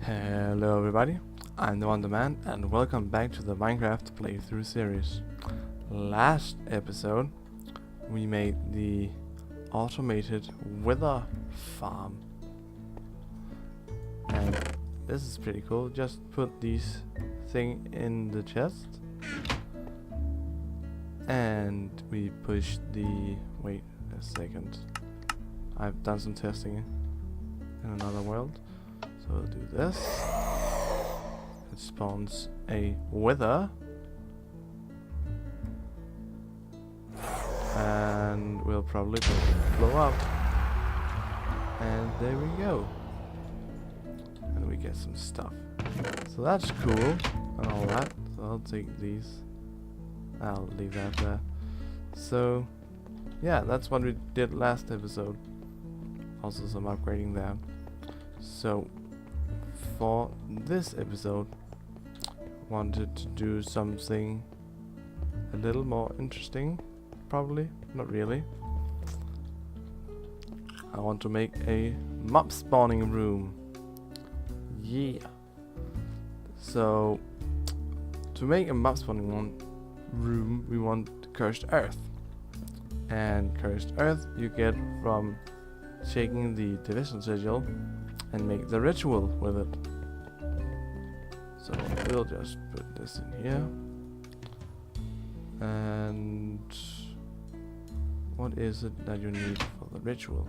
Hello everybody, I'm TheOneDemand and welcome back to the Minecraft playthrough series. Last episode we made the automated wither farm. And this is pretty cool. Just put these thing in the chest. And we push the... wait a second. I've done some testing in another world. So we'll do this. It spawns a wither. And we'll probably blow up. And there we go. And we get some stuff. So that's cool and all that. So I'll take these. I'll leave that there. So yeah, that's what we did last episode. Also some upgrading there. So for this episode, wanted to do something a little more interesting. Probably, not really. I want to make a mob spawning room. Yeah. So to make a mob spawning room, we want cursed earth. And cursed earth you get from taking the division sigil and make the ritual with it. So we'll just put this in here. And what is it that you need for the ritual?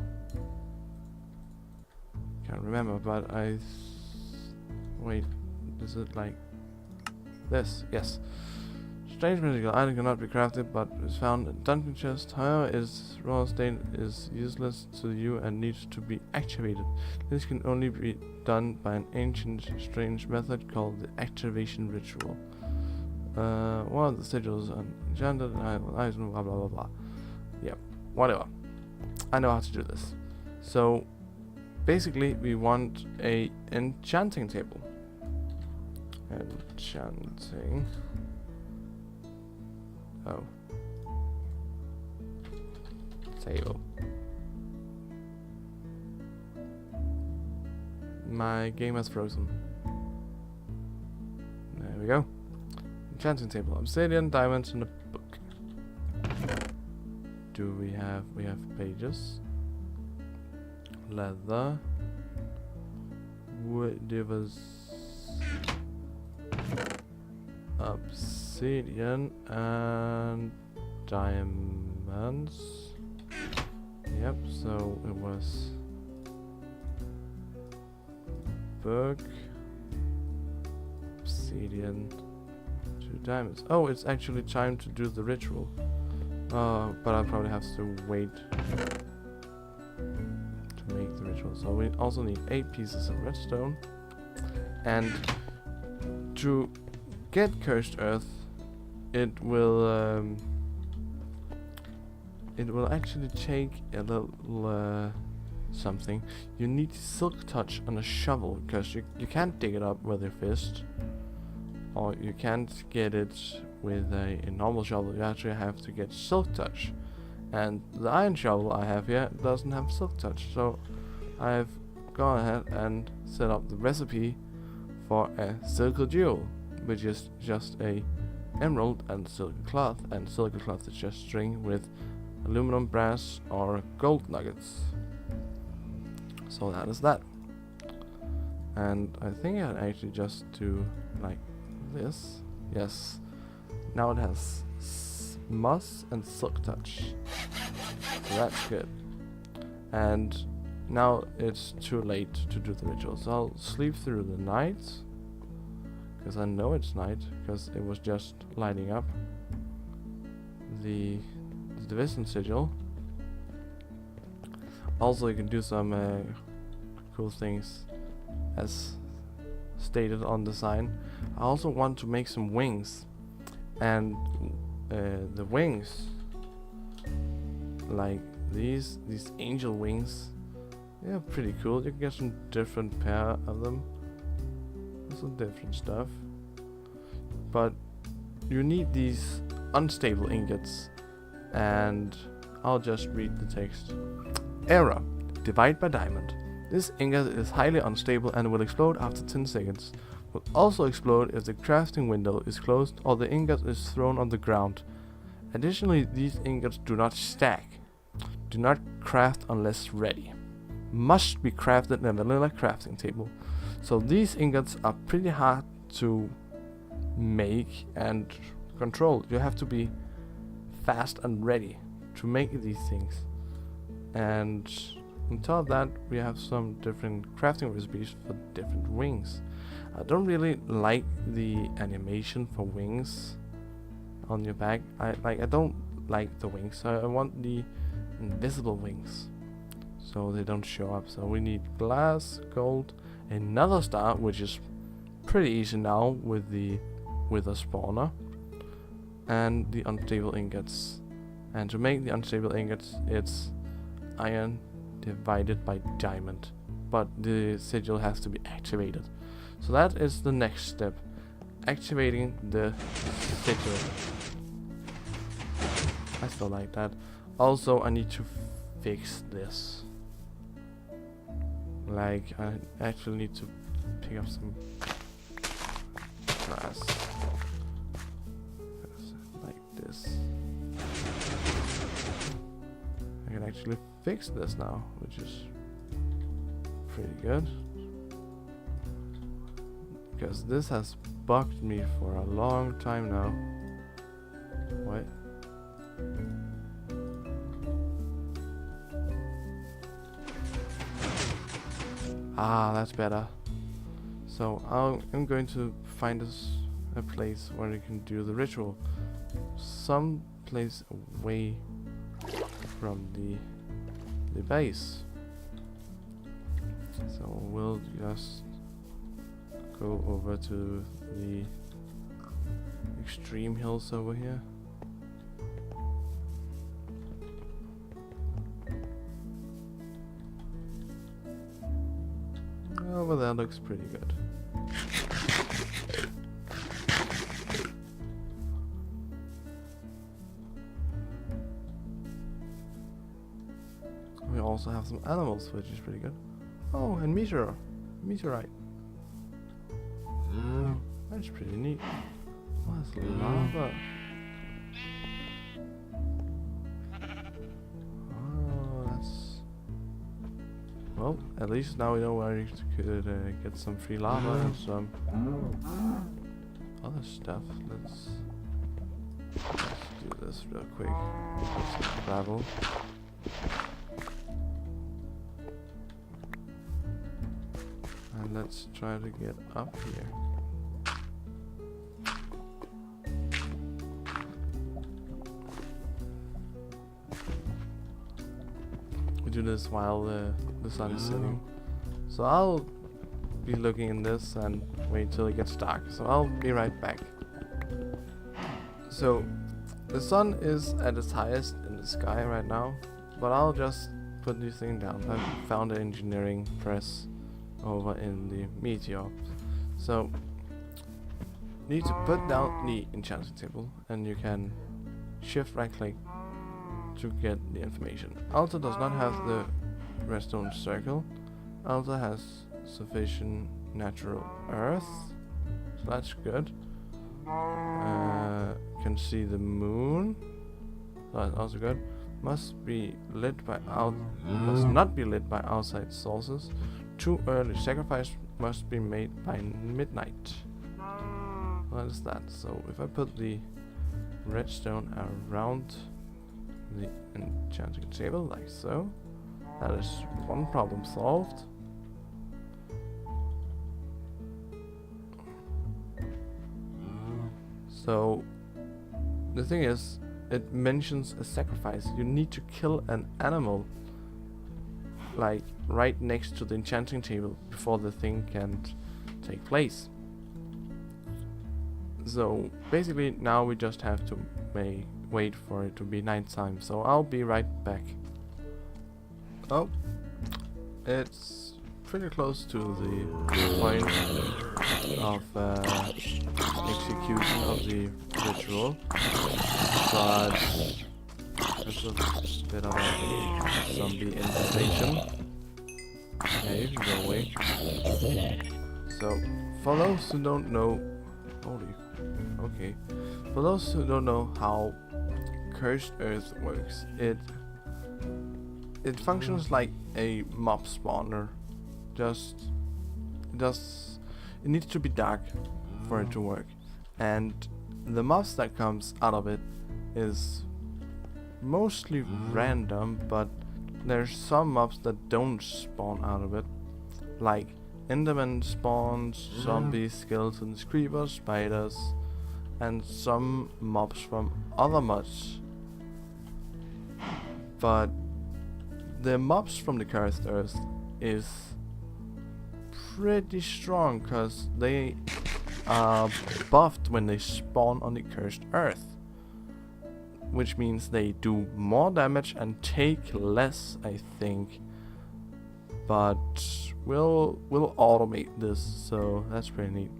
Can't remember, but wait, is it like this? Yes. Strange magical item cannot be crafted, but is found in dungeon chest. However, its raw state is useless to you and needs to be activated. This can only be done by an ancient, strange method called the activation ritual. One of the sigils enchanted item, blah blah blah blah. Yeah, whatever. I know how to do this. So basically, we want a enchanting table. Enchanting. Oh. Table. My game has frozen. There we go. Enchanting table. Obsidian, diamonds, and a book. Do we have pages. Leather. Wood. There was obsidian and diamonds. Yep, so it was book, obsidian, 2 diamonds. Oh, it's actually time to do the ritual. But I'll probably have to wait to make the ritual. So we also need 8 pieces of redstone. And to get cursed earth, it will actually take a little something. You need silk touch on a shovel, because you can't dig it up with your fist, or you can't get it with a normal shovel. You actually have to get silk touch, and the iron shovel I have here doesn't have silk touch. So I've gone ahead and set up the recipe for a silk jewel, which is just a emerald and silk cloth, and silk cloth is just string with aluminum, brass, or gold nuggets. So that is that. And I think I actually just do like this. Yes. Now it has moss and silk touch. So that's good. And now it's too late to do the ritual. So I'll sleep through the night. Because I know it's night, because it was just lighting up the division sigil. Also, you can do some cool things as stated on the sign. I also want to make some wings, and the wings, like these angel wings, they're pretty cool. You can get some different pair of them. Some different stuff, but you need these unstable ingots, and I'll just read the text. Error. Divide by diamond. This ingot is highly unstable and will explode after 10 seconds. Will also explode if the crafting window is closed or the ingot is thrown on the ground. Additionally, these ingots do not stack. Do not craft unless ready. Must be crafted in a vanilla crafting table. So these ingots are pretty hard to make and control. You have to be fast and ready to make these things. And on top of that, we have some different crafting recipes for different wings. I don't really like the animation for wings on your back. I don't like the wings. I want the invisible wings so they don't show up. So we need glass, gold, another star, which is pretty easy now with the wither spawner, and the unstable ingots. And to make the unstable ingots, it's iron divided by diamond, but the sigil has to be activated. So that is the next step, activating the sigil. I still like that. Also, I need to fix this. Like, I actually need to pick up some glass. Like this. I can actually fix this now, which is pretty good. Because this has bugged me for a long time now. What? Ah, that's better. So I'm going to find us a place where we can do the ritual. Some place away from the base. So we'll just go over to the extreme hills over here. Oh, well, that looks pretty good. We also have some animals, which is pretty good. Oh, and meteorite. That's pretty neat. Oh, that's lava. Oh, that's... Well, at least now we know where you could get some free lava and some other stuff. Let's do this real quick. Get some gravel. And let's try to get up here. We do this while the sun is setting. So I'll be looking in this and wait till it gets dark. So I'll be right back. So the sun is at its highest in the sky right now, but I'll just put this thing down. I found an engineering press over in the meteor. So need to put down the enchanting table, and you can shift right click to get the information. Altar does not have the redstone circle. Altar has sufficient natural earth, so that's good. Can see the moon, so that's also good. Must not be lit by outside sources. Too early. Sacrifice must be made by midnight. What is that? So if I put the redstone around the enchanting table like so, that is one problem solved. So the thing is, it mentions a sacrifice. You need to kill an animal like right next to the enchanting table before the thing can take place. So basically now we just have to wait for it to be nighttime. So I'll be right back. Oh, it's pretty close to the point of execution of the ritual, but there's a bit of a zombie infestation. Okay, you can go away. So, for those who don't know, holy, okay, for those who don't know how Cursed Earth works, it functions like a mob spawner. Just, it needs to be dark for it to work, and the mobs that comes out of it is mostly random, but there's some mobs that don't spawn out of it, like Enderman spawns, zombies, skeletons, creepers, spiders, and some mobs from other mods. But the mobs from the Cursed Earth is pretty strong, cause they are buffed when they spawn on the Cursed Earth, which means they do more damage and take less, I think. But we'll automate this, so that's pretty neat.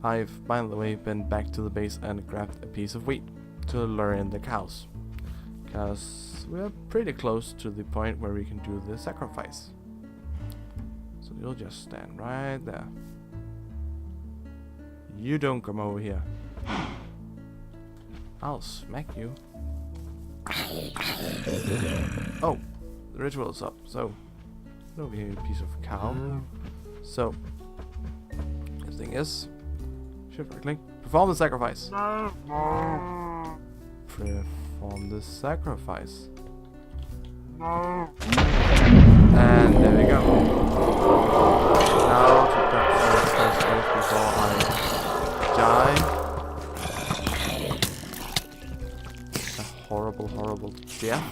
I've, by the way, been back to the base and grabbed a piece of wheat to lure in the cows, cause we're pretty close to the point where we can do the sacrifice. So you'll just stand right there. You don't come over here. I'll smack you. Oh, the ritual is up, so over here, piece of cow. So the thing is, shift right click, perform the sacrifice. Perform the sacrifice. And there we go. Now to grab some Cursed Earth before I die. A horrible, horrible death.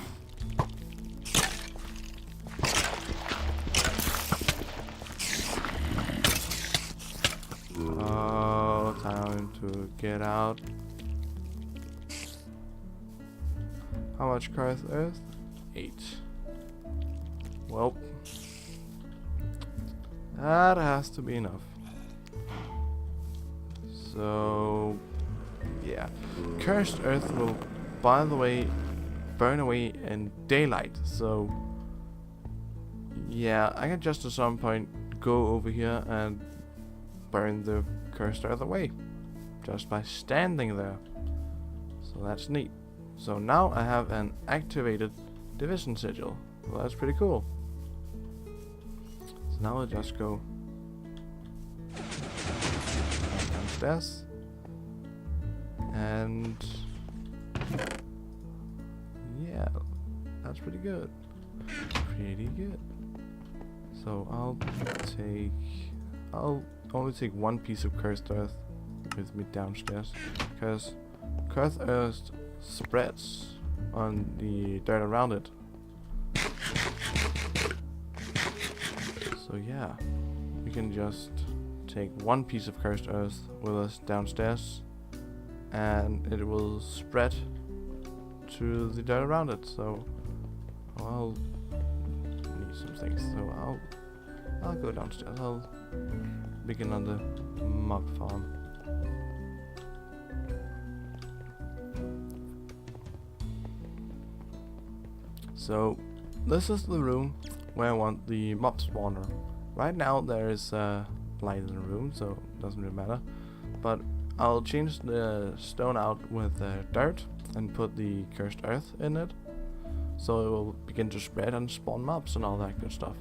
Oh, time to get out. How much Cursed Earth? 8. Well, that has to be enough. So, yeah. Cursed Earth will, by the way, burn away in daylight. So, yeah, I can just at some point go over here and burn the Cursed Earth away just by standing there. So that's neat. So now I have an activated division sigil. Well, that's pretty cool. So now I'll just go downstairs and yeah, that's pretty good. Pretty good. So I'll only take one piece of Cursed Earth with me downstairs, because Cursed Earth spreads on the dirt around it. So yeah, we can just take one piece of Cursed Earth with us downstairs, and it will spread to the dirt around it. So I'll need some things. So I'll go downstairs. I'll begin on the mob farm. So this is the room where I want the mob spawner. Right now there is light in the room, so it doesn't really matter. But I'll change the stone out with dirt and put the Cursed Earth in it, so it will begin to spread and spawn mobs and all that good stuff.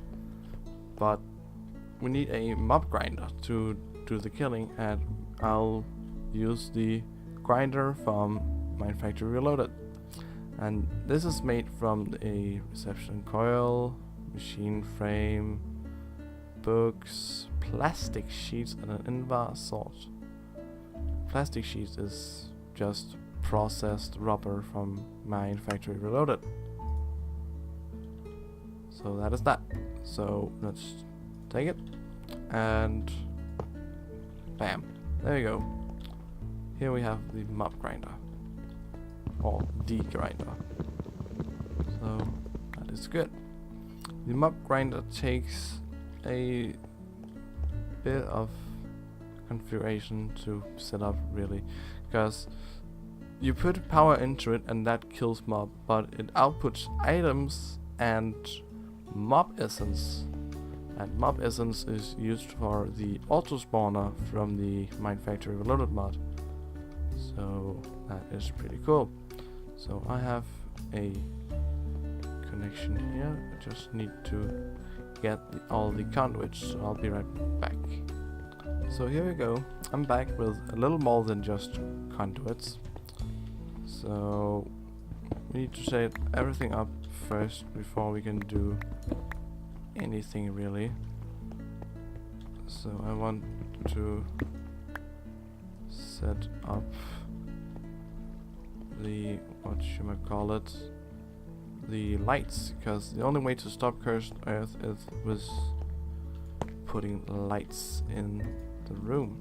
But we need a mob grinder to do the killing, and I'll use the grinder from Mine Factory Reloaded. And this is made from a reception coil, machine frame, books, plastic sheets, and an invar sword. Plastic sheets is just processed rubber from Mine Factory Reloaded. So that is that. So let's take it and bam, there you go. Here we have the mob grinder, or the grinder. So that is good. The mob grinder takes a bit of configuration to set up, really, because you put power into it and that kills mob, but it outputs items and mob essence. And mob essence is used for the auto spawner from the Mine Factory Reloaded mod. So that is pretty cool. So I have a connection here. I just need to get all the conduits, so I'll be right back. So here we go. I'm back with a little more than just conduits. So we need to set everything up first before we can do anything really. So I want to set up the, what should I call it, the lights, because the only way to stop cursed earth is with putting lights in the room,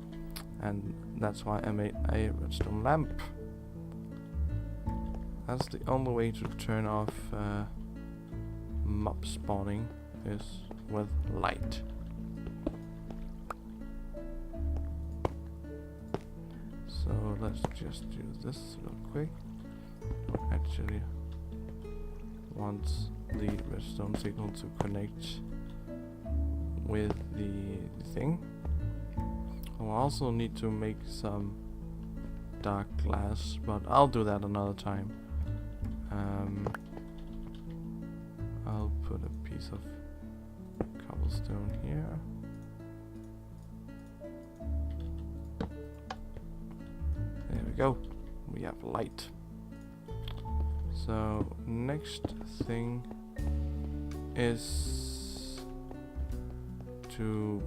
and that's why I made a redstone lamp. That's the only way to turn off mob spawning, is with light. So let's just do this real quick. I actually want the redstone signal to connect with the thing. I'll also need to make some dark glass, but I'll do that another time. I'll put a piece of cobblestone here. There we go. We have light. So next thing is to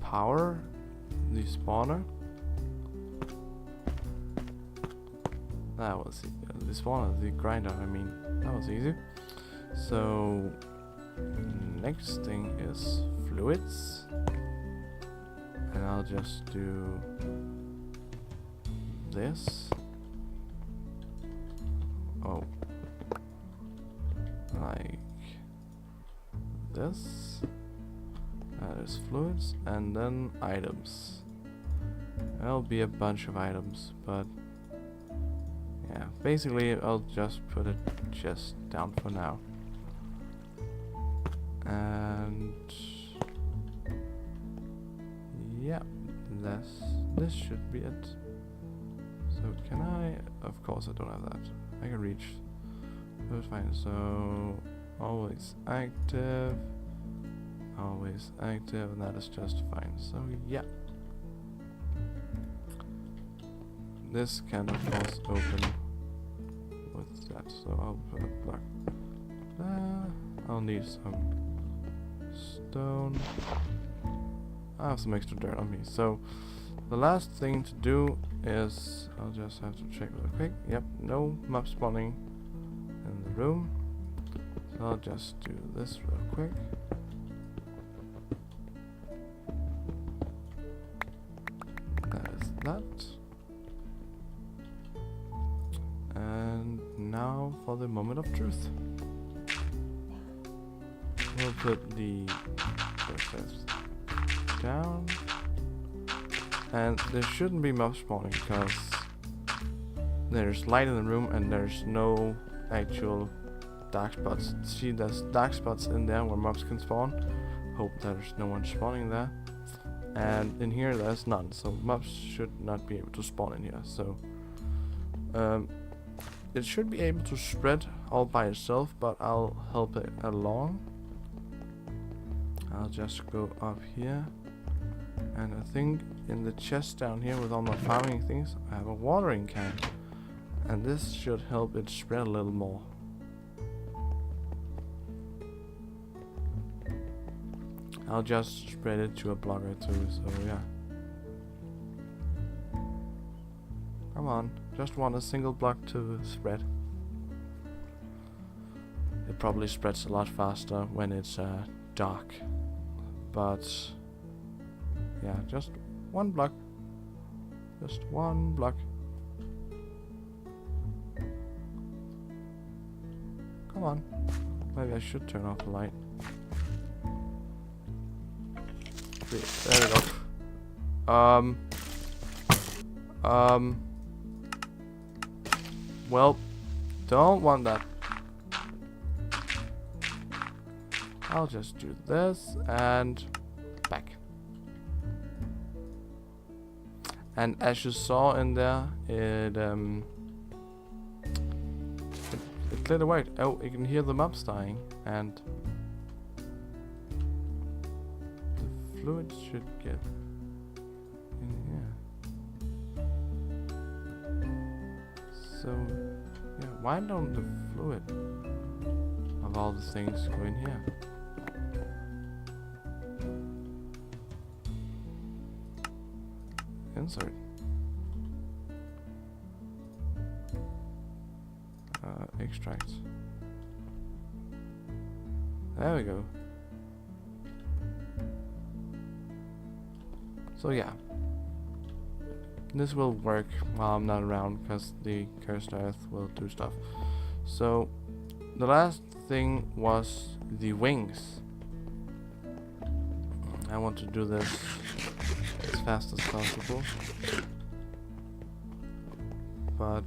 power the spawner. That was the spawner, the grinder, I mean, that was easy. So next thing is fluids, and I'll just do this. Oh, like this. That is fluids, and then items. There'll be a bunch of items, but yeah, basically I'll just put it just down for now. And yeah, this should be it. So can I? Of course I don't have that. I can reach. That's fine. So always active, and that is just fine. So yeah, this can of course open with that. So I'll put a block. I'll need some stone. I have some extra dirt on me. So the last thing to do is I'll just have to check real quick. Yep, no mob spawning in the room. So I'll just do this real quick. That is that. And now for the moment of truth. We'll put the process down. And there shouldn't be mob spawning because there's light in the room and there's no actual dark spots. See, there's dark spots in there where mobs can spawn. Hope there's no one spawning there. And in here there's none, so mobs should not be able to spawn in here. So it should be able to spread all by itself, but I'll help it along. I'll just go up here. And I think in the chest down here with all my farming things, I have a watering can. And this should help it spread a little more. I'll just spread it to a block or two, so yeah. Come on, just want a single block to spread. It probably spreads a lot faster when it's dark. But yeah, just one block. Just one block. Come on. Maybe I should turn off the light. There we go. Well, don't want that. I'll just do this and back. And as you saw in there, it cleared away. Oh, you can hear the mobs dying, and the fluid should get in here. So, yeah, why don't the fluid of all the things go in here? Insert. Extract. There we go. So yeah, this will work while I'm not around because the cursed earth will do stuff. So the last thing was the wings. I want to do this as fast as possible, but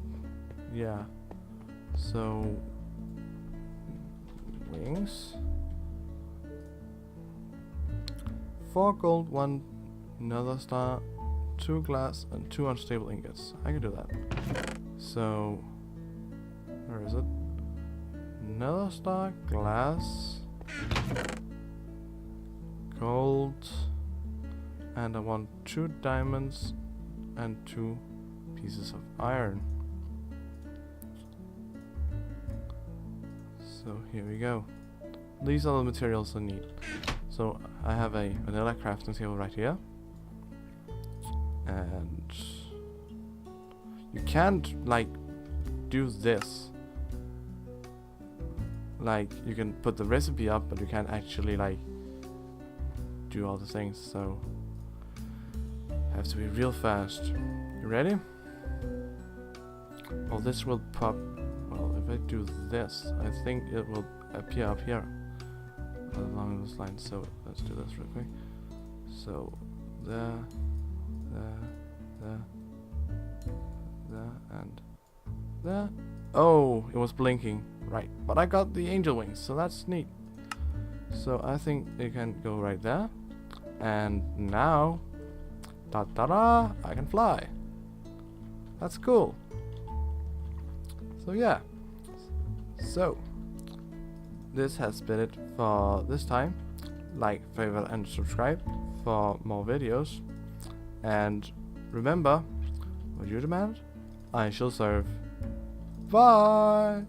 yeah, so wings, 4 gold, 1 nether star, 2 glass, and 2 unstable ingots. I can do that. So where is it? Nether star, glass, gold, and I want 2 diamonds and 2 pieces of iron. So here we go. These are the materials I need. So I have a vanilla crafting table right here, and you can't like do this. Like you can put the recipe up, but you can't actually like do all the things. So have to be real fast. You ready? Well, this will pop. Well, if I do this, I think it will appear up here along those lines. So let's do this real quick. So there, and there. Oh, it was blinking. Right, but I got the angel wings, so that's neat. So I think it can go right there. And now, ta-da! I can fly. That's cool. So yeah. So this has been it for this time. Like, favorite, and subscribe for more videos. And remember, what you demand, I shall serve. Bye!